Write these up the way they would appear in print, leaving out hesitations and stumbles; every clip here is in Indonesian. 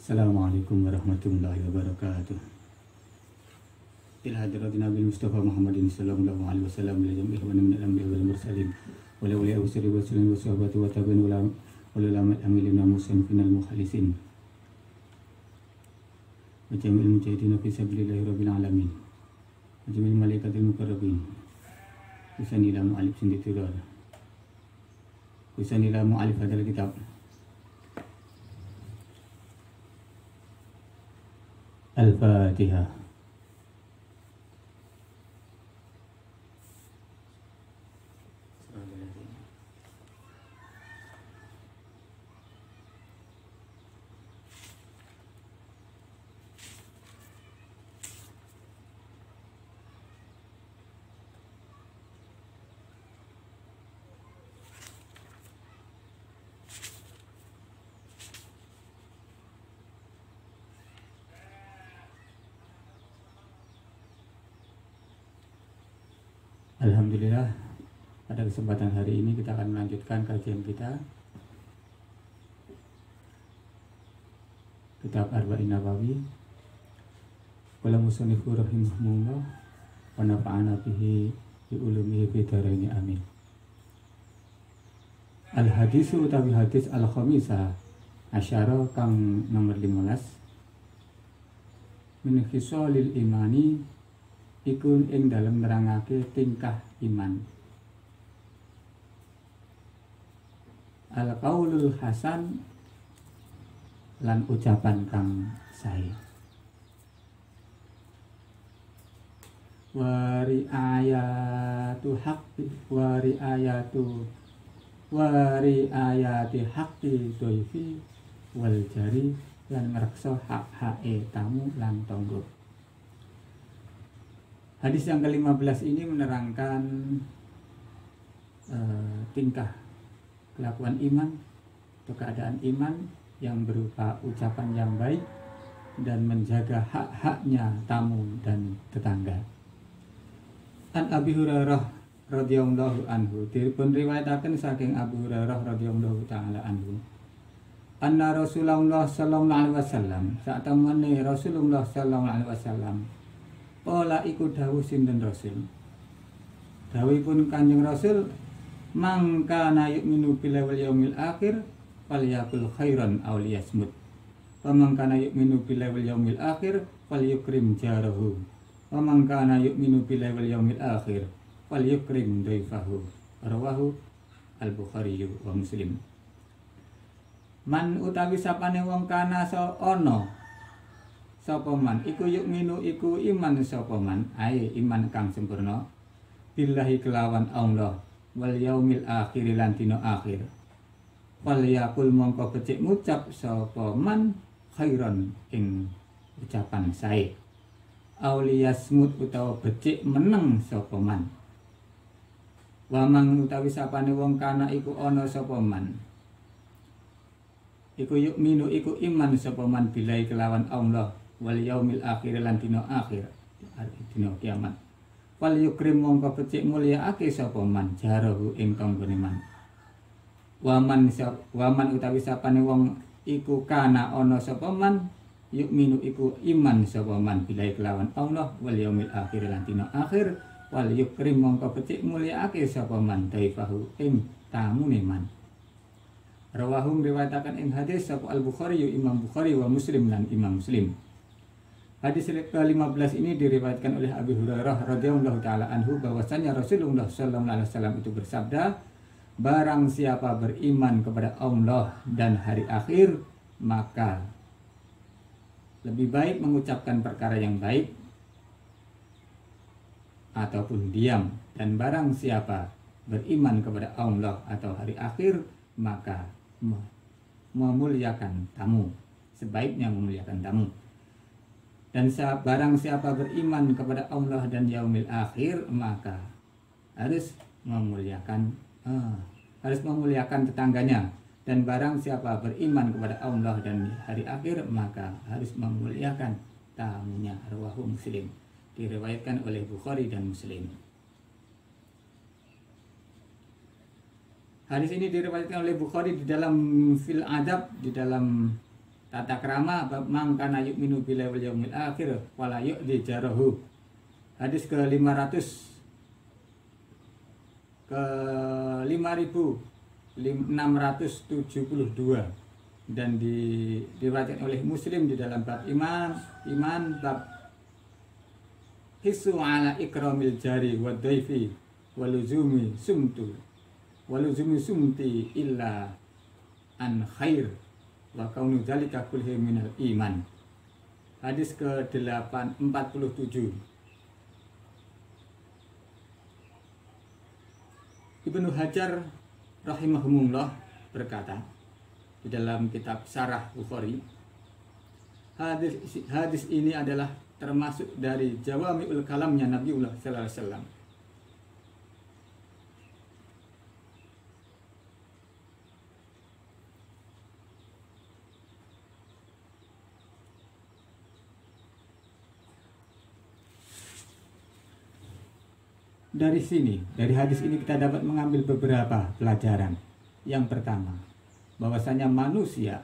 Assalamualaikum warahmatullahi wabarakatuh. Ila hadratin Nabi Mustafa Muhammadin sallallahu alaihi wasallam ila jami'i wa min al-anbiya wal mursalin wa la wali awsari wa sallam wa sahabati wa tabi'in wa ulama al-amilin wa musannifin al-mukhalisin wa jami'il mujahidin fi sabilillahi rabbil alamin wa jami'il malaikatil muqarrabin kusani la mu'alif sinditiror kusani la mu'alif hadal kitab Al-Fatihah. Alhamdulillah, pada kesempatan hari ini kita akan melanjutkan kajian kita kitab Arba'in Nawawi. Qala musannifu rahimahullah wa nafa'ana bihi bi ulumihi fi dharain amin. Al hadisu utawi hadis al khamisa asyara kang nomor 15 min khisalil imani iku ing dalem nerangake tingkah iman. Al qaulul hasan lan ucapan kang sae. Wari ayatu haqqi doifi wal jari lan ngrekso hak-hake tamu lan tangga. Hadis yang ke-15 ini menerangkan tingkah kelakuan iman atau keadaan iman yang berupa ucapan yang baik dan menjaga hak-haknya tamu dan tetangga. An Abi Hurairah radhiyallahu anhu dipun riwayataken saking Abu Hurairah radhiyallahu taala anhu. Anna Rasulullah sallallahu alaihi wasallam satemene Rasulullah sallallahu alaihi wasallam Ola iku dawuh sinten Rasul. Dawuhipun Kanjeng Rasul, mangkana yu'minu billahi wal yaumil akhir falyakul khairan aw liyasmut. Wa mangkana yu'minu billahi wal yaumil akhir falyukrim jarahu. Wa mangkana yu'minu billahi wal yaumil akhir falyukrim dhaifahu. Rawahu Al-Bukhari wa Muslim. Man utawi sapane wong kana ana sapa man iku yukminu iku iman sapa man ae iman kang sempurna billahi kelawan Allah wal yaumil akhir lan dina akhir wal yaqul mongko becik ngucap sapa man khairan ing ucapan sae auliyasmut utawa becik meneng sapa man wa mang utawi sapane wong kana iku ana sapa man iku yukminu iku iman sapa man billahi kelawan Allah wal yaumil akhir lan dina akhir dina kiamat wal yukrim mongko becik mulyaake sapa man jarahu ing tanggane man waman utawi sapane wong iku kana ana sapa man yukminu iku iman sapa man billahi kelawan Allah wal yaumil akhir lan dina akhir wal yukrim mongko becik mulyaake sapa man daifahu ing tamune man. Rawahum riwayataken ing hadis sapa Al-Bukhari Imam Bukhari wa Muslim lan Imam Muslim. Hadis ke-15 ini diriwayatkan oleh Abu Hurairah radhiyallahu taala anhu bahwasanya Rasulullah sallallahu alaihi wasallam itu bersabda, barang siapa beriman kepada Allah dan hari akhir, maka lebih baik mengucapkan perkara yang baik ataupun diam, dan barang siapa beriman kepada Allah atau hari akhir, maka memuliakan tamu, sebaiknya memuliakan tamu. Dan barang siapa beriman kepada Allah dan yaumil akhir, maka harus memuliakan tetangganya. Dan barang siapa beriman kepada Allah dan hari akhir, maka harus memuliakan tamunya. Rawahu Muslim, diriwayatkan oleh Bukhari dan Muslim. Hadis ini diriwayatkan oleh Bukhari di dalam Fil Adab, di dalam Tata krama bab man kana yu'minu billahi wal yaumil akhir wala yu'di jarahu. Hadis ke-500 ke 5672 dan diriwayatkan oleh Muslim di dalam bab iman bab hisu ala ikramil jari wa dhaifi waluzumi sumti illa an khair wa kaunu dzalika kulli minal iman. Hadis ke-847. Ibnu Hajar rahimahumullah berkata di dalam kitab Syarah Bukhari, hadis ini adalah termasuk dari jawami'ul kalamnya Nabiullah sallallahu alaihi wasallam. Dari hadis ini kita dapat mengambil beberapa pelajaran. Yang pertama, bahwasanya manusia,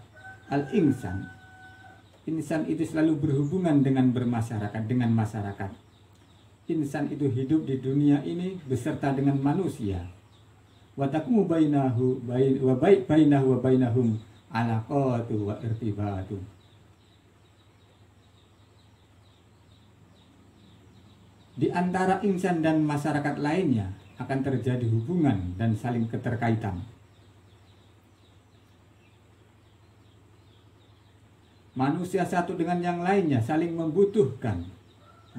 insan itu selalu berhubungan dengan masyarakat. Insan itu hidup di dunia ini beserta dengan manusia. Wa taqumu bainahu wa bainahum alaqatu wa irtibatu. Di antara insan dan masyarakat lainnya akan terjadi hubungan dan saling keterkaitan. Manusia satu dengan yang lainnya saling membutuhkan,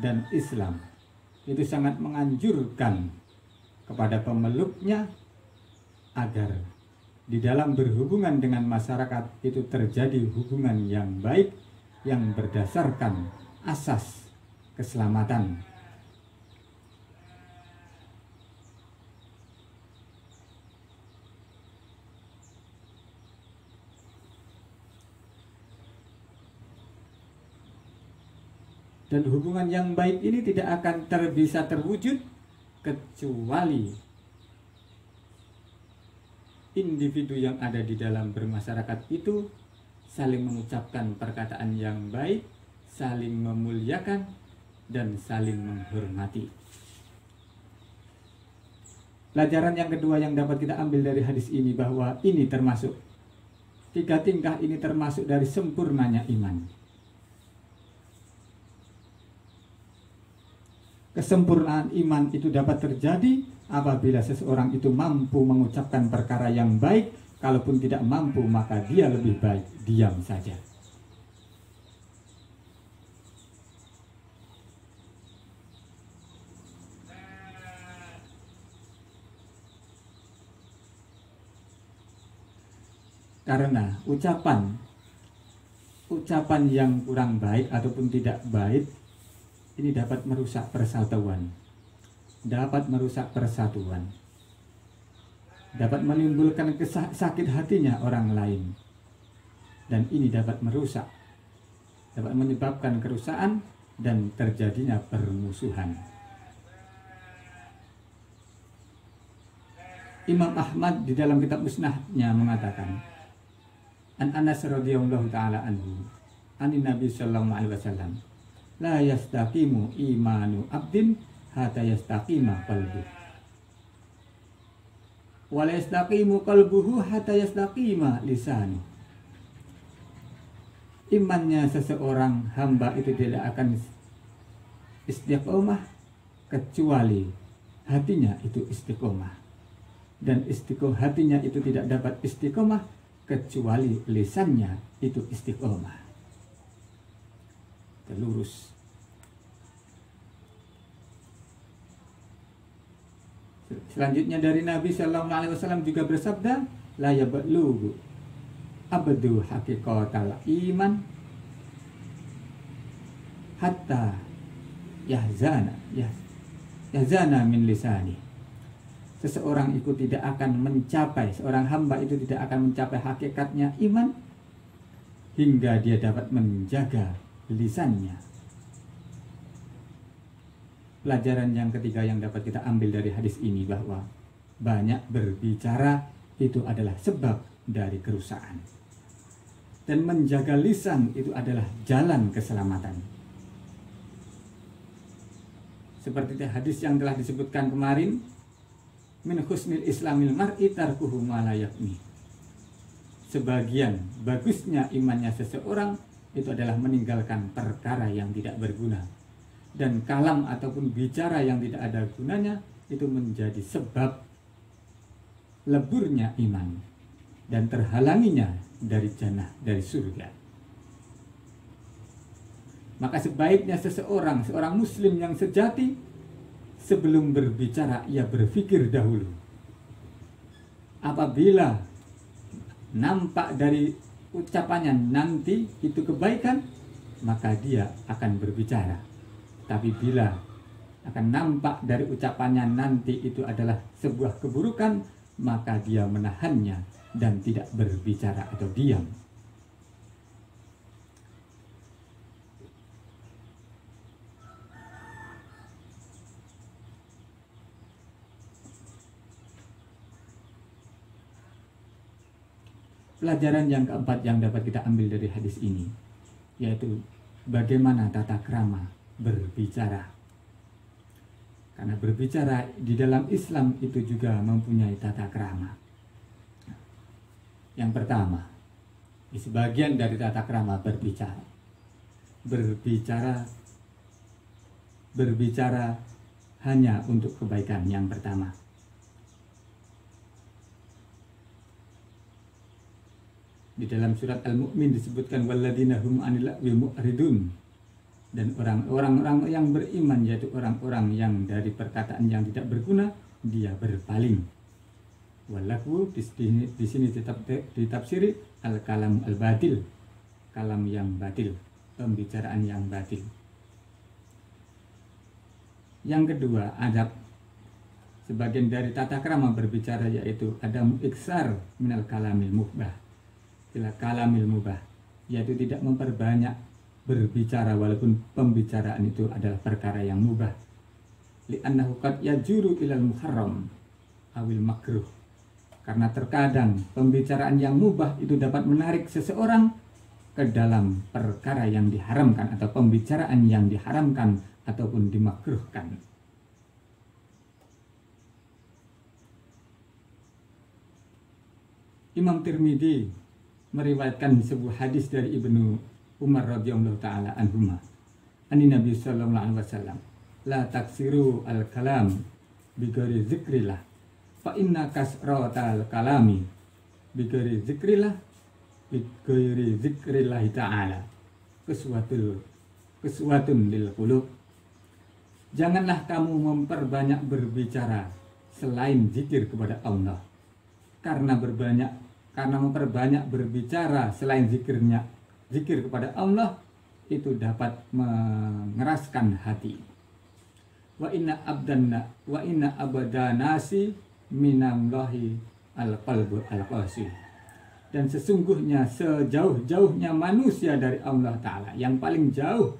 dan Islam itu sangat menganjurkan kepada pemeluknya agar di dalam berhubungan dengan masyarakat itu terjadi hubungan yang baik yang berdasarkan asas keselamatan. Dan hubungan yang baik ini tidak akan bisa terwujud kecuali individu yang ada di dalam bermasyarakat itu saling mengucapkan perkataan yang baik, saling memuliakan, dan saling menghormati. Pelajaran yang kedua yang dapat kita ambil dari hadis ini bahwa ini termasuk tiga tingkah ini termasuk dari sempurnanya iman. Kesempurnaan iman itu dapat terjadi apabila seseorang itu mampu mengucapkan perkara yang baik. Kalaupun tidak mampu, maka dia lebih baik diam saja. Karena ucapan yang kurang baik ataupun tidak baik ini dapat merusak persatuan, dapat menimbulkan sakit hatinya orang lain, dan ini dapat menyebabkan kerusakan dan terjadinya permusuhan. Imam Ahmad di dalam kitab Musnadnya mengatakan, An Anas radhiyallahu taala anhu, anin Nabi sallallahu alaihi wasallam, la yastaqimu imanu abdin hatta yastaqima qalbuhu wa la yastaqimu qalbuhu hatta yastaqima lisanu. Imannya seseorang hamba itu tidak akan istiqomah kecuali hatinya itu istiqomah, dan hatinya itu tidak dapat istiqomah kecuali lisannya itu istiqomah, terlurus. Selanjutnya dari Nabi Sallallahu Alaihi Wasallam juga bersabda, la yablughu abdu haqiqatal iman hatta yahzana min lisani. Seseorang itu tidak akan mencapai, seorang hamba itu tidak akan mencapai hakikatnya iman hingga dia dapat menjaga lisannya. Pelajaran yang ketiga yang dapat kita ambil dari hadis ini bahwa banyak berbicara itu adalah sebab dari kerusakan. Dan menjaga lisan itu adalah jalan keselamatan. Seperti hadis yang telah disebutkan kemarin, min husnil islamil mar'i tarkuhu ma la yakni. Sebagian bagusnya imannya seseorang itu adalah meninggalkan perkara yang tidak berguna. Dan kalam ataupun bicara yang tidak ada gunanya itu menjadi sebab leburnya iman dan terhalanginya dari jannah, dari surga. Maka sebaiknya seorang muslim yang sejati, sebelum berbicara ia berpikir dahulu. Apabila nampak dari ucapannya nanti itu kebaikan, maka dia akan berbicara. Tapi bila akan nampak dari ucapannya nanti itu adalah sebuah keburukan, maka dia menahannya dan tidak berbicara atau diam. Pelajaran yang keempat yang dapat kita ambil dari hadis ini, yaitu bagaimana tata krama berbicara. Karena berbicara di dalam Islam itu juga mempunyai tata krama. Yang pertama, di sebagian dari tata krama berbicara. Berbicara hanya untuk kebaikan. Yang pertama, di dalam surat Al-Mu'min disebutkan walladzina hum 'anil lagwi mu'ridun, dan orang-orang yang beriman yaitu orang-orang yang dari perkataan yang tidak berguna dia berpaling. Wallahu di sini ditafsiri al-kalam al-batil, kalam yang batil, pembicaraan yang batil. Yang kedua, adab. Sebagian dari tata krama berbicara yaitu adamu iksar minal kalamil mubah ila kalamil mubah, yaitu tidak memperbanyak berbicara walaupun pembicaraan itu adalah perkara yang mubah. Li'annahu qad yajuru ilal muharram awil makruh. Karena terkadang pembicaraan yang mubah itu dapat menarik seseorang ke dalam perkara yang diharamkan atau pembicaraan yang diharamkan ataupun dimakruhkan. Imam Tirmidzi meriwayatkan sebuah hadis dari Ibnu Umar radhiyallahu taala anhuma. Ani Nabi sallallahu alaihi wasallam, la taksiru al-kalam bi ghairi zikrillah. Fa inna kasratal kalami bi ghairi zikrillah ta'ala quswatun lil qulub. Janganlah kamu memperbanyak berbicara selain zikir kepada Allah. Karena memperbanyak berbicara selain zikir kepada Allah itu dapat mengeraskan hati. Wa inna abadanasi minallahi al-qalbu al-qasi. Dan sesungguhnya sejauh-jauhnya manusia dari Allah Ta'ala, yang paling jauh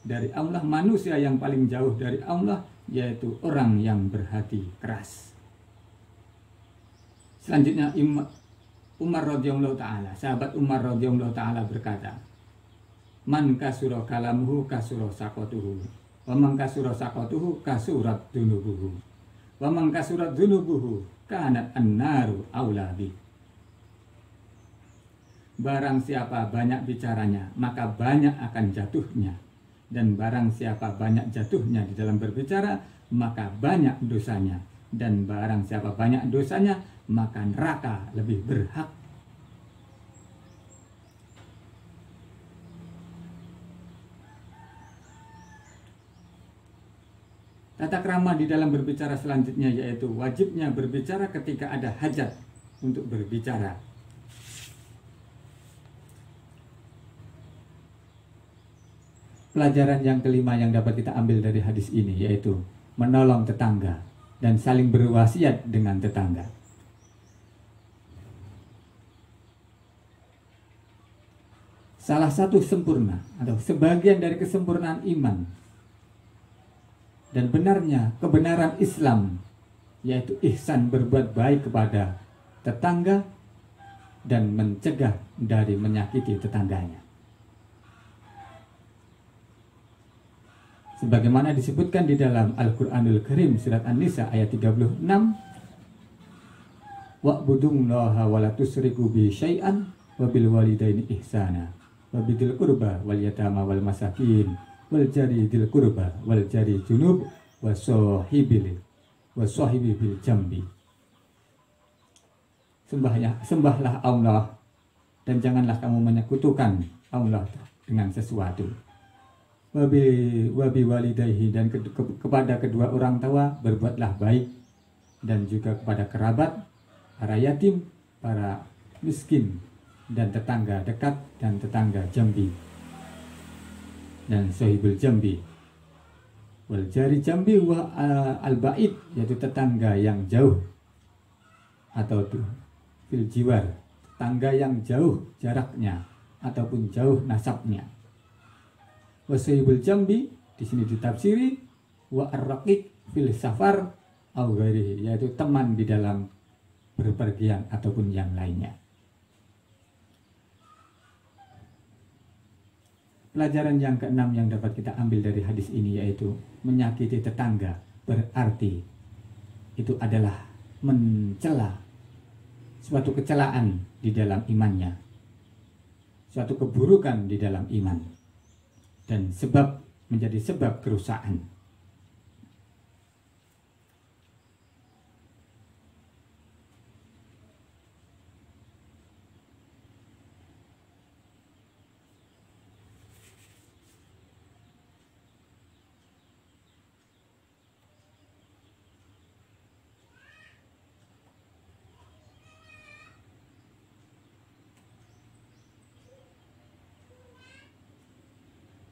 dari Allah, manusia yang paling jauh dari Allah yaitu orang yang berhati keras. Selanjutnya Umar radhiyallahu taala, sahabat Umar radhiyallahu taala berkata, man kasura kalamuhu kasura saqatuhu, wa man kasura saqatuhu kasurat dunubuhu, wa man kasurat dunubuhu kanat an-naru aula bi. Barang siapa banyak bicaranya, maka banyak akan jatuhnya, dan barang siapa banyak jatuhnya di dalam berbicara, maka banyak dosanya, dan barang siapa banyak dosanya, maka neraka lebih berhak. Tata krama di dalam berbicara selanjutnya yaitu wajibnya berbicara ketika ada hajat untuk berbicara. Pelajaran yang kelima yang dapat kita ambil dari hadis ini yaitu menolong tetangga dan saling berwasiat dengan tetangga. Salah satu sempurna atau sebagian dari kesempurnaan iman dan kebenaran Islam yaitu ihsan, berbuat baik kepada tetangga, dan mencegah dari menyakiti tetangganya. Sebagaimana disebutkan di dalam Al-Qur'anul Karim surat An-Nisa ayat 36, wa'budullaha wa la tusyriku bi syai'an wa bil walidaini ihsana wa bidil qurba wal yatama wal masakin wal jari dil qurba wal jari junub wa sahibi bil jambi. Sembahlah Allah dan janganlah kamu menyekutukan Allah dengan sesuatu. Wabi walidayhi, dan kepada kedua orang tua berbuatlah baik, dan juga kepada kerabat, para yatim, para miskin, dan tetangga dekat dan tetangga jambi, dan sahibul jambi. Wal jari jambi wa al-ba'id, yaitu tetangga yang jauh atau fil jiwar, tetangga yang jauh jaraknya ataupun jauh nasabnya. Wasahibul jambi di sini ditafsiri wa ar-raqiq fil safar au ghairihi, yaitu teman di dalam berpergian ataupun yang lainnya. Pelajaran yang keenam yang dapat kita ambil dari hadis ini yaitu menyakiti tetangga berarti itu adalah mencela suatu kecelaan di dalam imannya, suatu keburukan di dalam iman, dan menjadi sebab kerusakan.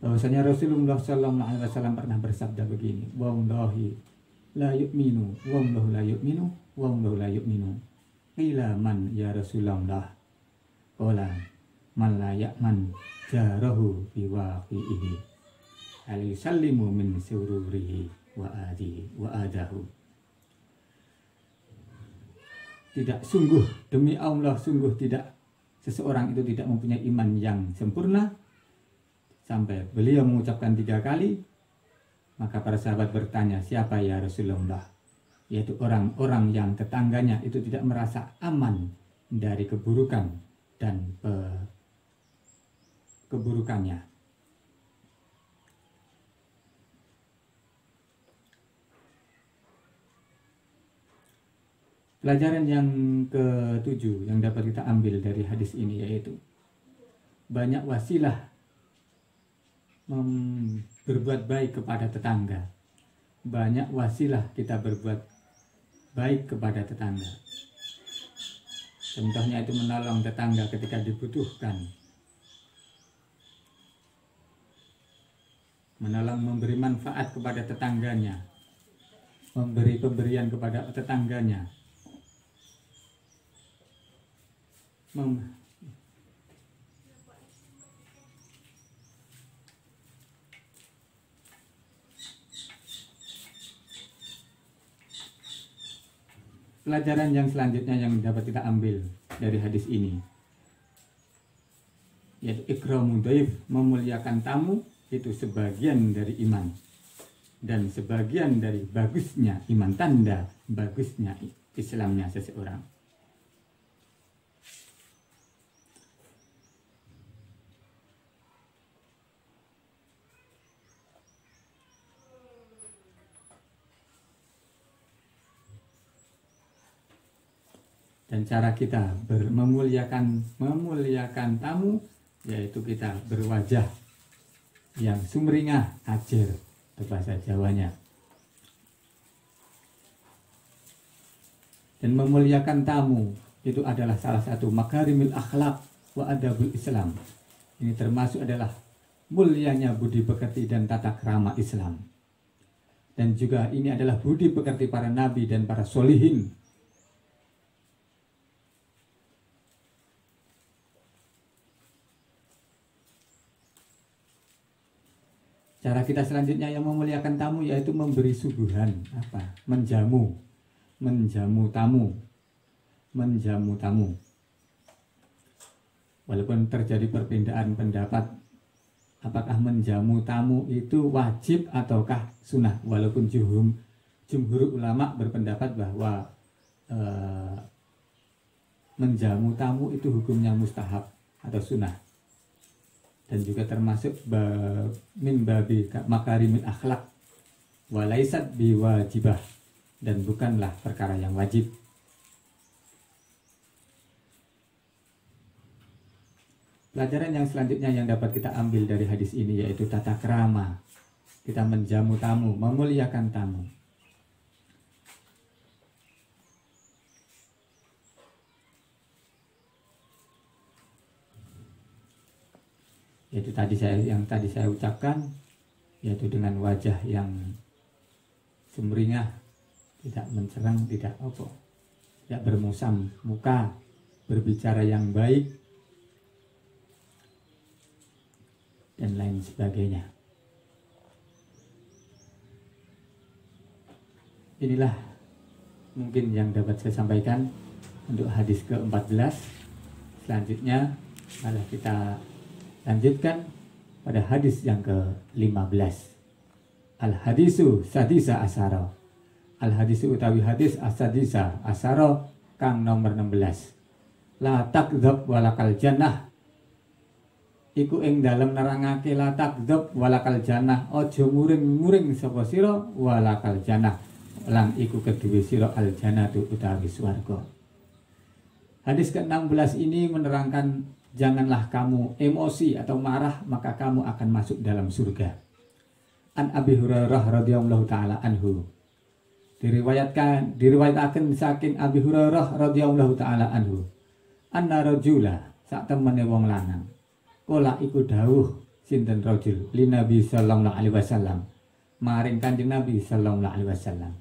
Bahwasanya Rasulullah SAW pernah bersabda begini, wallahi la yu'minu, wallahu la yu'minu, wallahu la yu'minu. Qila man ya Rasulullah? Qala man la ya'man jarahu biwaqi'ihi al yusallimu min sururihi wa adahu. Tidak, sungguh demi Allah, sungguh tidak, seseorang itu tidak mempunyai iman yang sempurna sampai beliau mengucapkan 3 kali. Maka para sahabat bertanya, siapa ya Rasulullah? Yaitu orang-orang yang tetangganya itu tidak merasa aman dari keburukan dan keburukannya. Pelajaran yang ke-7 yang dapat kita ambil dari hadis ini yaitu banyak wasilah berbuat baik kepada tetangga. Banyak wasilah kita berbuat baik kepada tetangga. Contohnya itu menolong tetangga ketika dibutuhkan, menolong, memberi manfaat kepada tetangganya, memberi pemberian kepada tetangganya, Pelajaran yang selanjutnya yang dapat kita ambil dari hadis ini yaitu ikramu dhaif, memuliakan tamu itu sebagian dari iman dan sebagian dari bagusnya iman, tanda bagusnya Islamnya seseorang. Dan cara kita memuliakan tamu yaitu kita berwajah yang sumringah, ajar bahasa Jawanya. Dan memuliakan tamu itu adalah salah satu makarimil akhlak wa adabul Islam. Ini termasuk adalah mulianya budi pekerti dan tata krama Islam. Dan juga ini adalah budi pekerti para nabi dan para solihin. Cara kita selanjutnya yang memuliakan tamu yaitu memberi suguhan, menjamu tamu. Walaupun terjadi perbedaan pendapat apakah menjamu tamu itu wajib ataukah sunnah, walaupun jumhur ulama berpendapat bahwa menjamu tamu itu hukumnya mustahab atau sunnah, dan juga termasuk min babi makarimil akhlak walaisat biwajibah, dan bukanlah perkara yang wajib. Pelajaran yang selanjutnya yang dapat kita ambil dari hadis ini yaitu tata krama. Kita menjamu tamu, memuliakan tamu. Yaitu yang tadi saya ucapkan, yaitu dengan wajah yang sumringah, tidak mencerang, tidak bermusam muka, berbicara yang baik, dan lain sebagainya. Inilah mungkin yang dapat saya sampaikan untuk hadis ke-14. Selanjutnya malah kita lanjutkan pada hadis yang ke-15. Al-hadisu sadisa asara. Al-hadisu utawi hadis asadisa asara kang nomor 16. La takdzab walakal jannah. Iku ing dalem nerangake la takdzab walakal jannah, aja muring-muring sapa sira walakal jannah, lan iku kedue sira al jannatu utawi swarga. Hadis ke-16 ini menerangkan janganlah kamu emosi atau marah, maka kamu akan masuk dalam surga. An Abi Hurairah radhiyallahu taala anhu. Diriwayatkan saking Abi Hurairah radhiyallahu taala anhu. Anna rajula sak temene wong lanang. Kala iku dawuh sinten rajul li Nabi sallallahu alaihi wasallam. Maring Kanjeng Nabi sallallahu alaihi wasallam.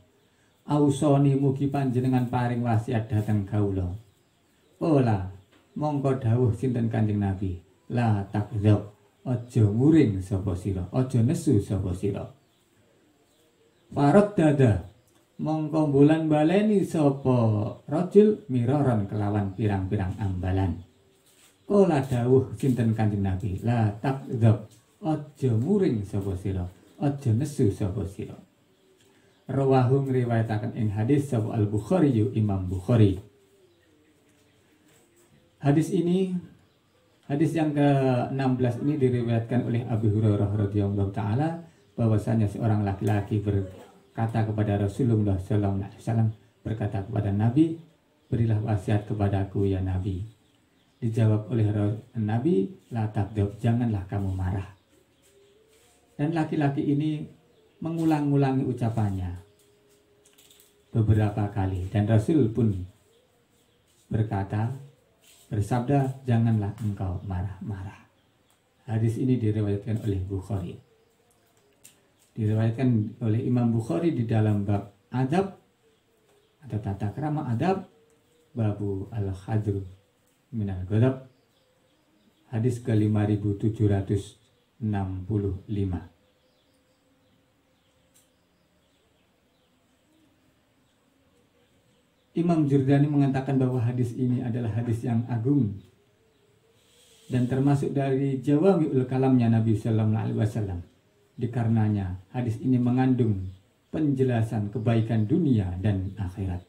Ausoni mugi panjenengan paring wasiat dhateng kawula. Ola mongko dawuh sinten Kanjeng Nabi, la takdzab, aja muring sapa sira, aja nesu sapa sira. Farad dada mongko bulan baleni sapa rajul miraran kelawan pirang-pirang ambalan. Kala dawuh sinten Kanjeng Nabi, la takdzab, aja muring sapa sira, aja nesu sapa sira. Rawahu ngriwayataken ing hadis sapa Al-Bukhari Imam Bukhari. Hadis yang ke-16 ini diriwayatkan oleh Abu Hurairah radhiyallahu taala bahwasanya seorang laki-laki berkata kepada Rasulullah sallallahu alaihi wasallam, berkata kepada Nabi, berilah wasiat kepadaku ya Nabi. Dijawab oleh Nabi, la takdzab, janganlah kamu marah. Dan laki-laki ini mengulang-ulangi ucapannya beberapa kali, dan Rasul pun bersabda, janganlah engkau marah-marah. Hadis ini diriwayatkan oleh Bukhari. Diriwayatkan oleh Imam Bukhari di dalam bab adab atau tata krama adab, babu al-khadr minal ghadab, hadis ke-5765. Imam Jurdani mengatakan bahwa hadis ini adalah hadis yang agung dan termasuk dari jawami'ul kalamnya Nabi sallallahu alaihi wasallam. Dikarenanya hadis ini mengandung penjelasan kebaikan dunia dan akhirat.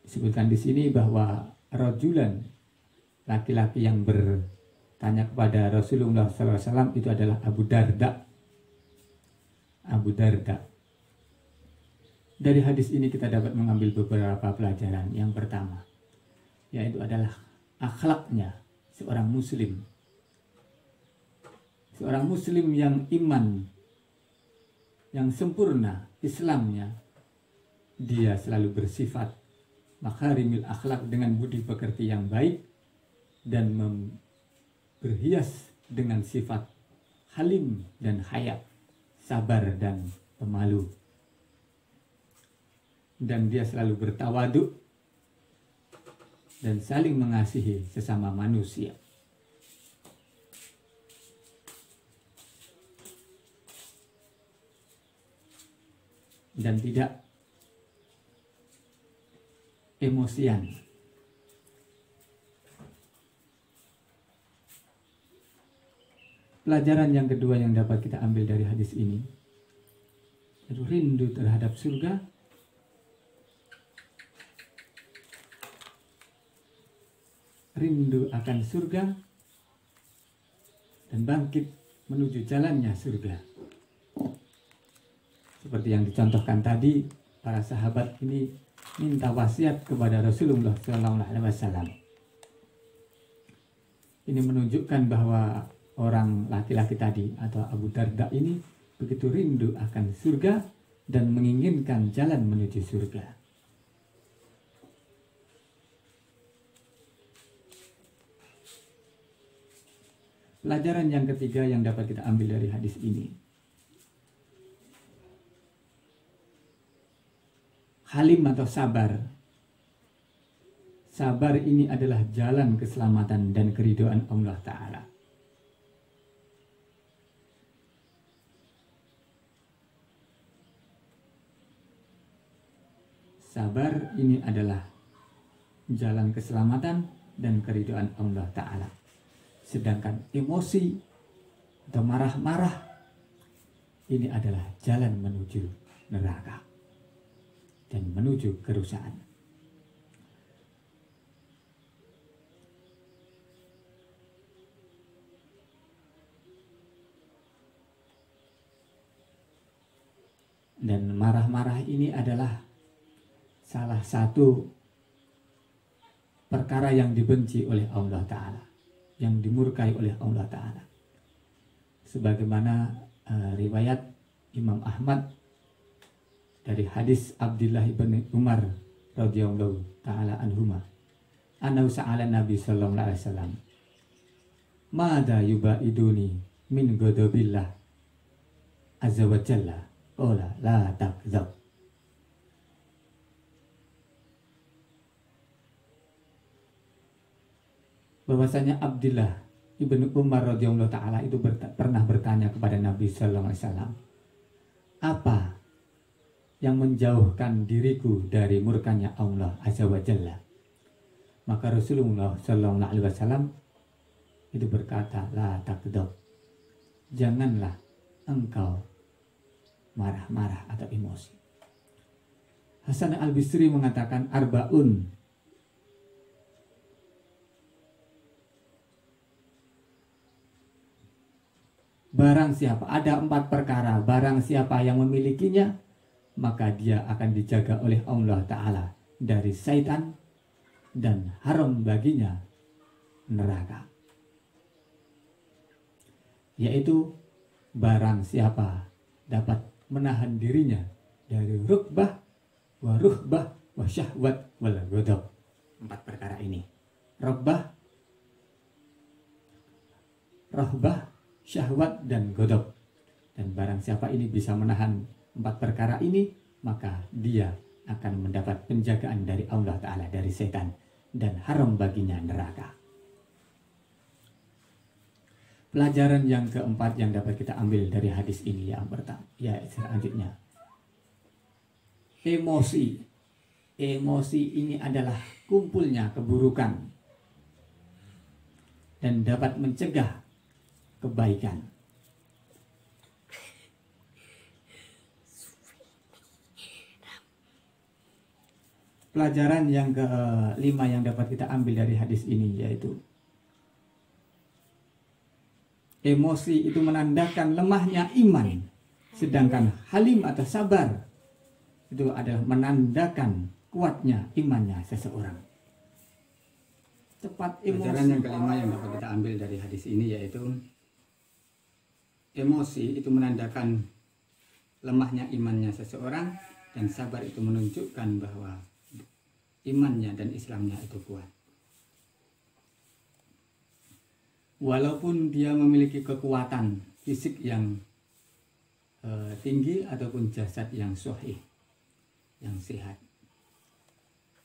Disebutkan di sini bahwa rajulan, laki-laki yang bertanya kepada Rasulullah SAW itu adalah Abu Darda. Abu Darda. Dari hadis ini kita dapat mengambil beberapa pelajaran. Yang pertama, yaitu adalah akhlaknya seorang muslim. Seorang muslim yang iman, yang sempurna Islamnya, dia selalu bersifat makarimil akhlak dengan budi pekerti yang baik dan berhias dengan sifat halim dan hayat, sabar dan pemalu. Dan dia selalu bertawaduk dan saling mengasihi sesama manusia. Dan tidak emosian. Pelajaran yang kedua yang dapat kita ambil dari hadis ini, yaitu rindu terhadap surga, rindu akan surga, dan bangkit menuju jalannya surga. Seperti yang dicontohkan tadi, para sahabat ini minta wasiat kepada Rasulullah SAW. Ini menunjukkan bahwa orang laki-laki tadi atau Abu Darda ini begitu rindu akan surga dan menginginkan jalan menuju surga. Pelajaran yang ketiga yang dapat kita ambil dari hadis ini, halim atau sabar. Sabar ini adalah jalan keselamatan dan keridhaan Allah Ta'ala. Sabar ini adalah jalan keselamatan dan keridhaan Allah Ta'ala. Sedangkan emosi atau marah-marah ini adalah jalan menuju neraka dan menuju kerusakan. Dan marah-marah ini adalah salah satu perkara yang dibenci oleh Allah Ta'ala, yang dimurkai oleh Allah Ta'ala. Sebagaimana riwayat Imam Ahmad dari hadis Abdullah bin Umar radhiyallahu ta'ala anhuma, anau sa'ala Nabi sallallahu alaihi wasallam, mada yubaiduni min ghadabillah azza wa jalla, qala la takdzab. Bahwasanya Abdullah ibnu Umar radhiyallahu taala itu pernah bertanya kepada Nabi sallallahu alaihi wasallam, apa yang menjauhkan diriku dari murkanya Allah azza wa jalla? Maka Rasulullah sallallahu alaihi wasallam itu berkata, la takdzab, janganlah engkau marah-marah atau emosi. Hasan al-Bisri mengatakan arbaun, barang siapa, ada 4 perkara, barang siapa yang memilikinya, maka dia akan dijaga oleh Allah Ta'ala dari syaitan dan haram baginya neraka. Yaitu barang siapa dapat menahan dirinya dari rukbah, wa ruhbah, wa syahwat, wal ghadab. 4 perkara ini. Rukbah, rahbah, syahwat, dan ghadab. Dan barang siapa ini bisa menahan 4 perkara ini, maka dia akan mendapat penjagaan dari Allah Ta'ala dari setan dan haram baginya neraka. Pelajaran yang keempat yang dapat kita ambil dari hadis ini yang pertama, ya selanjutnya, emosi. Emosi ini adalah kumpulnya keburukan dan dapat mencegah kebaikan. Pelajaran yang kelima yang dapat kita ambil dari hadis ini yaitu emosi itu menandakan lemahnya iman, sedangkan halim atau sabar itu adalah menandakan kuatnya imannya seseorang. Tepat emosi. Pelajaran yang kelima yang dapat kita ambil dari hadis ini yaitu emosi itu menandakan lemahnya imannya seseorang, dan sabar itu menunjukkan bahwa imannya dan Islamnya itu kuat. Walaupun dia memiliki kekuatan fisik yang tinggi ataupun jasad yang sahih, yang sehat.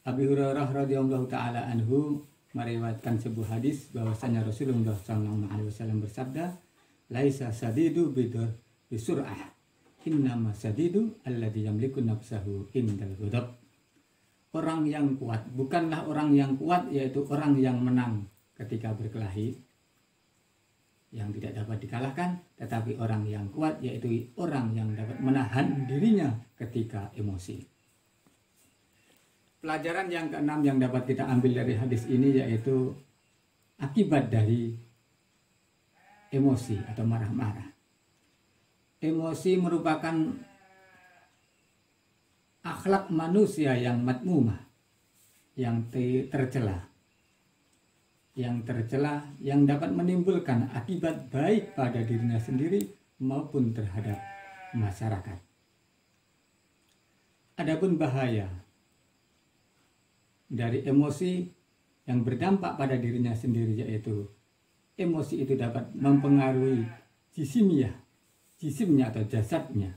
Abu Hurairah radhiyallahu taala anhu meriwayatkan sebuah hadis bahwasanya Rasulullah SAW bersabda, laisa sadidu bisur'ah, innama sadidu alladhi yamliku nafsahu indal ghadab. orang yang kuat, bukanlah orang yang kuat yaitu orang yang menang ketika berkelahi, yang tidak dapat dikalahkan, tetapi orang yang kuat yaitu orang yang dapat menahan dirinya ketika emosi. Pelajaran yang keenam yang dapat kita ambil dari hadis ini yaitu akibat dari emosi atau marah-marah. Emosi merupakan akhlak manusia yang madmumah, yang tercela, yang dapat menimbulkan akibat baik pada dirinya sendiri maupun terhadap masyarakat. Adapun bahaya dari emosi yang berdampak pada dirinya sendiri yaitu emosi itu dapat mempengaruhi jisimnya atau jasadnya.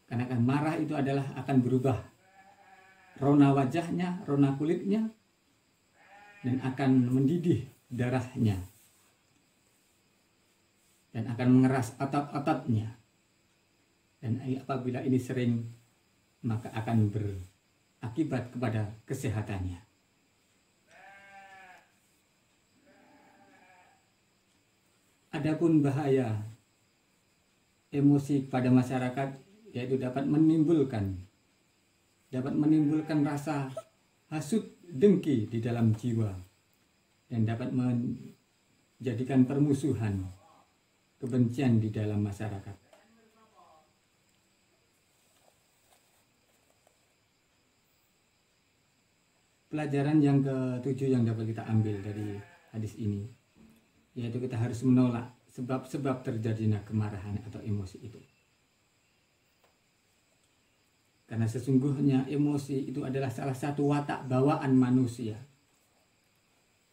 Karena kan marah itu adalah akan berubah rona wajahnya, rona kulitnya, dan akan mendidih darahnya, dan akan mengeras otot-ototnya. Dan apabila ini sering, maka akan berakibat kepada kesehatannya. Adapun bahaya emosi pada masyarakat yaitu dapat menimbulkan rasa hasut, dengki di dalam jiwa, dan dapat menjadikan permusuhan, kebencian di dalam masyarakat. Pelajaran yang ketujuh yang dapat kita ambil dari hadis ini yaitu kita harus menolak sebab-sebab terjadinya kemarahan atau emosi itu. Karena sesungguhnya emosi itu adalah salah satu watak bawaan manusia.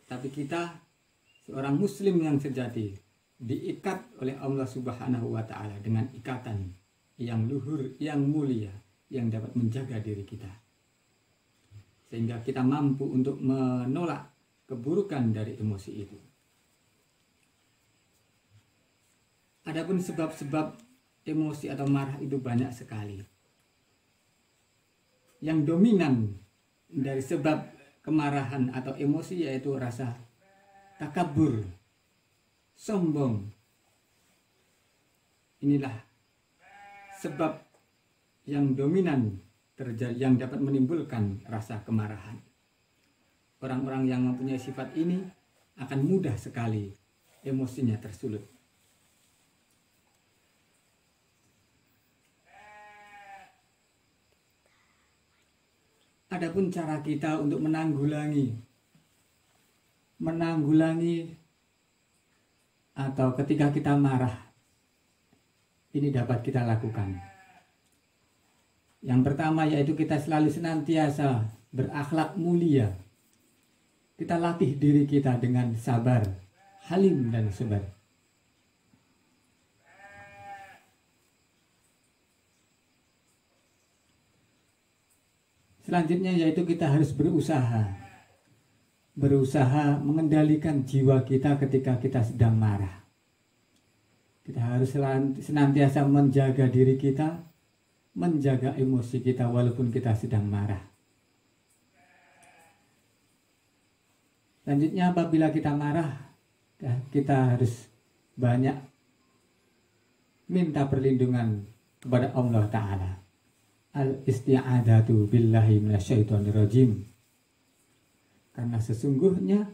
Tapi kita, seorang muslim yang sejati, diikat oleh Allah Subhanahu wa Ta'ala dengan ikatan yang luhur, yang mulia, yang dapat menjaga diri kita. Sehingga kita mampu untuk menolak keburukan dari emosi itu. Adapun sebab-sebab emosi atau marah itu banyak sekali. Yang dominan dari sebab kemarahan atau emosi yaitu rasa takabur, sombong. Inilah sebab yang dominan terjadi yang dapat menimbulkan rasa kemarahan. Orang-orang yang mempunyai sifat ini akan mudah sekali emosinya tersulut. Adapun cara kita untuk menanggulangi atau ketika kita marah, ini dapat kita lakukan. Yang pertama yaitu kita selalu senantiasa berakhlak mulia. Kita latih diri kita dengan sabar, halim dan sabar. Selanjutnya yaitu kita harus berusaha mengendalikan jiwa kita ketika kita sedang marah. Kita harus senantiasa menjaga diri kita, menjaga emosi kita walaupun kita sedang marah. Selanjutnya apabila kita marah, kita harus banyak minta perlindungan kepada Allah Ta'ala. Al-isti'adatu billahi minasyaitonirrajim. Karena sesungguhnya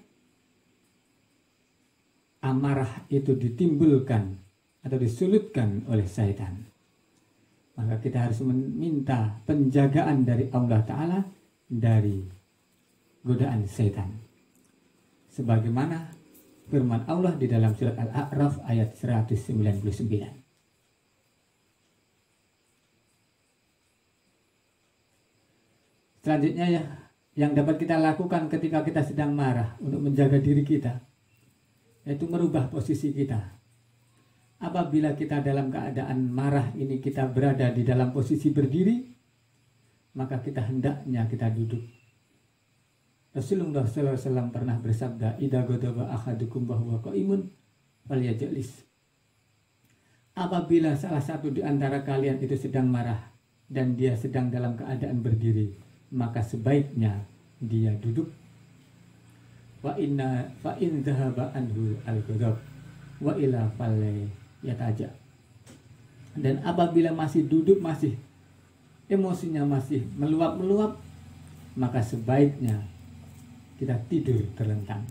amarah itu ditimbulkan atau disulutkan oleh syaitan. Maka kita harus meminta penjagaan dari Allah Ta'ala dari godaan syaitan. Sebagaimana firman Allah di dalam surat Al-A'raf ayat 199. Selanjutnya yang dapat kita lakukan ketika kita sedang marah untuk menjaga diri kita, yaitu merubah posisi kita. Apabila kita dalam keadaan marah ini kita berada di dalam posisi berdiri, maka kita hendaknya kita duduk. Rasulullah SAW pernah bersabda, "Idza ghadaba ahadukum wa huwa qa'imun falyajlis." apabila salah satu di antara kalian itu sedang marah dan dia sedang dalam keadaan berdiri, maka sebaiknya dia duduk. Wa in dhahaba anhu al-ghadab wa ila falle yataja. Dan apabila masih duduk, masih emosinya masih meluap-meluap, maka sebaiknya kita tidur terlentang,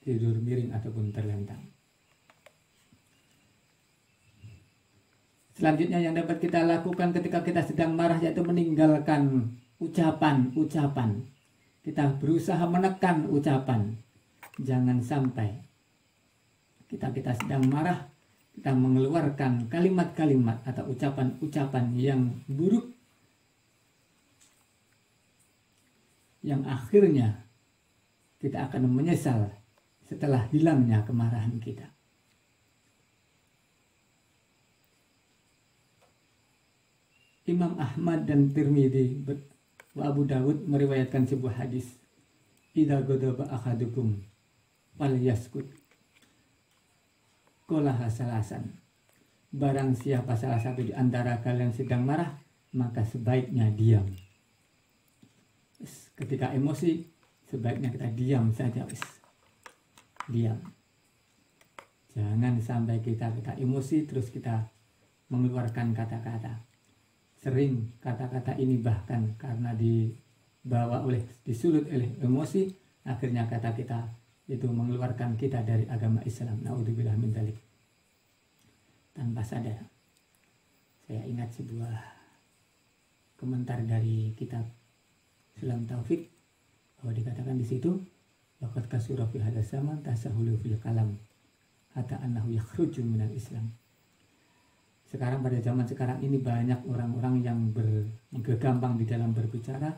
tidur miring ataupun terlentang. Selanjutnya yang dapat kita lakukan ketika kita sedang marah yaitu meninggalkan ucapan-ucapan. Kita berusaha menekan ucapan. Jangan sampai kita sedang marah, kita mengeluarkan kalimat-kalimat atau ucapan-ucapan yang buruk, yang akhirnya kita akan menyesal setelah hilangnya kemarahan kita. Imam Ahmad dan Tirmidzi wa Abu Dawud meriwayatkan sebuah hadis. Idza ghadaba ahadukum falyaskut. Qolaha salasan. Barang siapa salah satu di antara kalian sedang marah, maka sebaiknya diam. Ketika emosi, sebaiknya kita diam saja. Diam. Jangan sampai kita emosi terus kita mengeluarkan kata-kata. Sering kata-kata ini bahkan karena disulut oleh emosi, akhirnya kata kita itu mengeluarkan kita dari agama Islam. Naudzubillah min dzalik. Tanpa sadar. Saya ingat sebuah komentar dari kitab Sulam Taufik bahwa dikatakan di situ, waqad kasura fi hadzal zaman tasahulu fil kalam hatta annahu yakhruju minal Islam. Sekarang pada zaman sekarang ini banyak orang-orang yang gampang di dalam berbicara,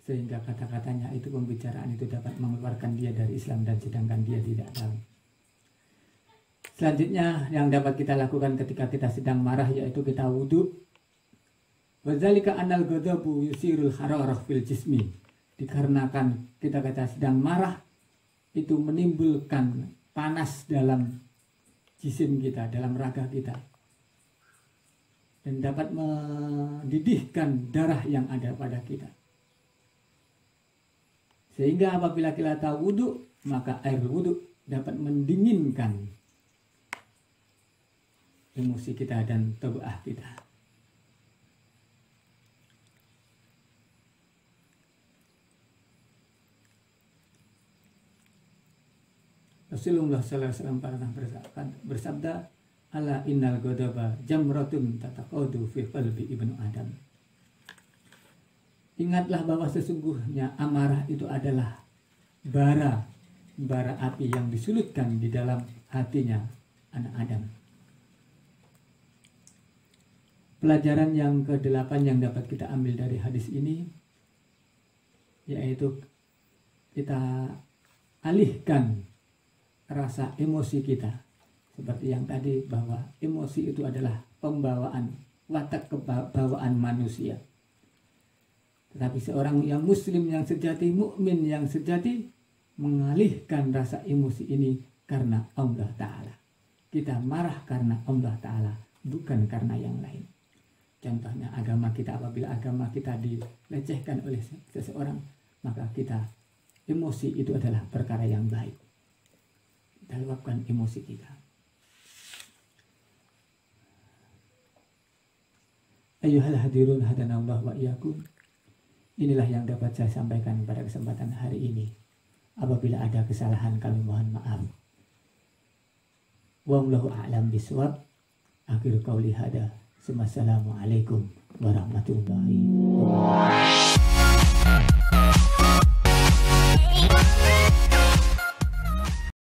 sehingga kata-katanya itu, pembicaraan itu dapat mengeluarkan dia dari Islam, dan sedangkan dia tidak tahu. Selanjutnya yang dapat kita lakukan ketika kita sedang marah yaitu kita wudhu. Wadzalika anal ghadabu yusirul hararah fil jismi. Dikarenakan kita sedang marah itu menimbulkan panas dalam jisim kita, dalam raga kita, dan dapat mendidihkan darah yang ada pada kita. Sehingga apabila kita wudhu, maka air wudhu dapat mendinginkan emosi kita dan tabiah kita. Rasulullah SAW pernah bersabda, ala innal ghadaba jamratun tataqadu fi qalbi ibnu Adam. Ingatlah bahwa sesungguhnya amarah itu adalah bara api yang disulutkan di dalam hatinya anak Adam. Pelajaran yang ke-8 yang dapat kita ambil dari hadis ini yaitu kita alihkan rasa emosi kita, seperti yang tadi bahwa emosi itu adalah pembawaan, watak kebawaan manusia. Tetapi seorang yang muslim yang sejati, mukmin yang sejati, mengalihkan rasa emosi ini karena Allah Ta'ala. Kita marah karena Allah Ta'ala, bukan karena yang lain. Contohnya agama kita, apabila agama kita dilecehkan oleh seseorang, maka kita emosi itu adalah perkara yang baik. Kita luapkan emosi kita. Ayyuhal hadirun hadanallah wa iyyakum. Inilah yang dapat saya sampaikan pada kesempatan hari ini. Apabila ada kesalahan kami mohon maaf. Wallahu a'lam bishawab. Akhir qauli hada. Assalamualaikum warahmatullahi wabarakatuh.